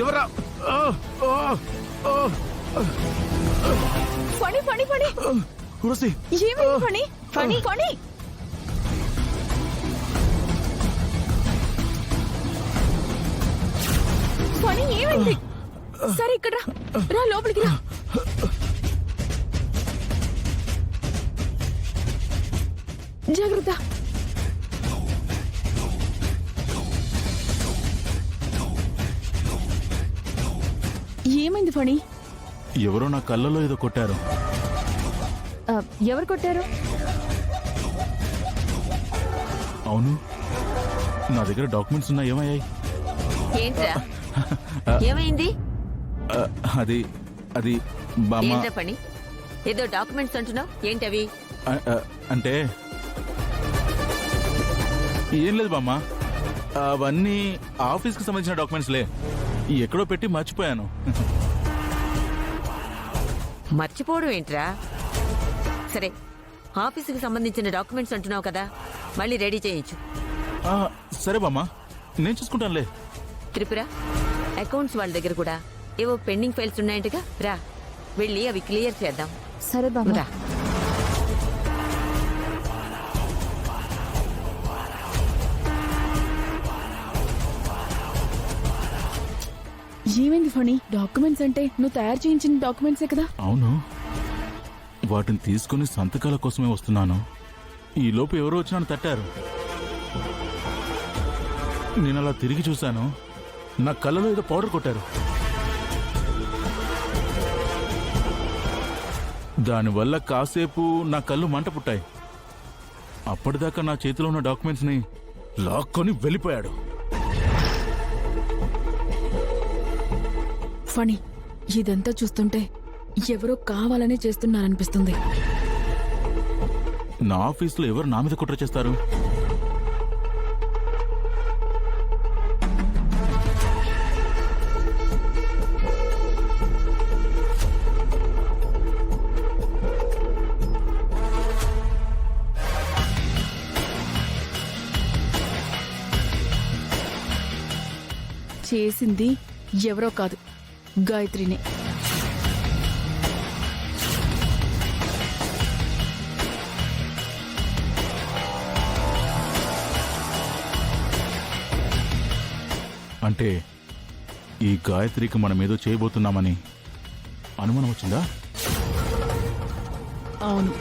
ఎవరా? ఫణి ఫణి ఫణి ఉరసి ఏమైంది ఫణి? ఫణి ఫణి ఫణి ఏమైంది? సరే ఇక్కడ రా లోపలికి రా. జాగ్రత్త. ఏమైంది ఫణి? ఎవరో నా కళ్ళలో ఏదో కొట్టారు. ఎవరు కొట్టారు? అవును, నా దగ్గర డాక్యుమెంట్స్ ఉన్నా. ఏమయ్యాయి? ఏంట్రా ఏమైంది? అది అది బామ్మ. ఏంట్రా పని? ఏదో డాక్యుమెంట్స్ అంటున్నావు, ఏంటవి? అంటే ఏం లేదు బామ్మ, అవన్నీ ఆఫీస్కి సంబంధించిన డాక్యుమెంట్స్లే. ఎక్కడో పెట్టి మర్చిపోయాను. మర్చిపోవడం ఏంట్రా? సరే, ఆఫీసుకి సంబంధించిన డాక్యుమెంట్స్ అంటున్నావు కదా, మళ్ళీ రెడీ చేయించు. సరే బామ్మ, నేను చూసుకుంటానులే. త్రిపుర, అకౌంట్స్ వాళ్ళ దగ్గర కూడా ఏవో పెండింగ్ ఫైల్స్ ఉన్నాయంటగా, రా వెళ్ళి అవి క్లియర్ చేద్దాం. సరే బాబా. రా. ఏమైంది ఫణి? డాక్యుమెంట్స్ అంటే నువ్వు తయారు చేయించిన డాక్యుమెంట్సే కదా? అవును, వాటిని తీసుకుని సంతకాల కోసమే వస్తున్నాను. ఈ లోపు ఎవరో వచ్చి నన్ను తట్టారు. నేను అలా తిరిగి చూశాను, నా కళ్ళలో ఏదో పౌడర్ కొట్టారు. దానివల్ల కాసేపు నా కళ్ళు మంట పుట్టాయి. అప్పటిదాకా నా చేతిలో ఉన్న డాక్యుమెంట్స్ ని లాక్కొని వెళ్ళిపోయాడు. ఫణి, ఇదంతా చూస్తుంటే ఎవరో కావాలనే చేస్తున్నారనిపిస్తుంది. నా ఆఫీసులో ఎవరు నా మీద కుట్ర చేస్తారు? చేసింది ఎవరో కాదు, గాయత్రినే. అంటే ఈ గాయత్రికి మనం ఏదో చేయబోతున్నామని అనుమానం వచ్చిందా? అవును,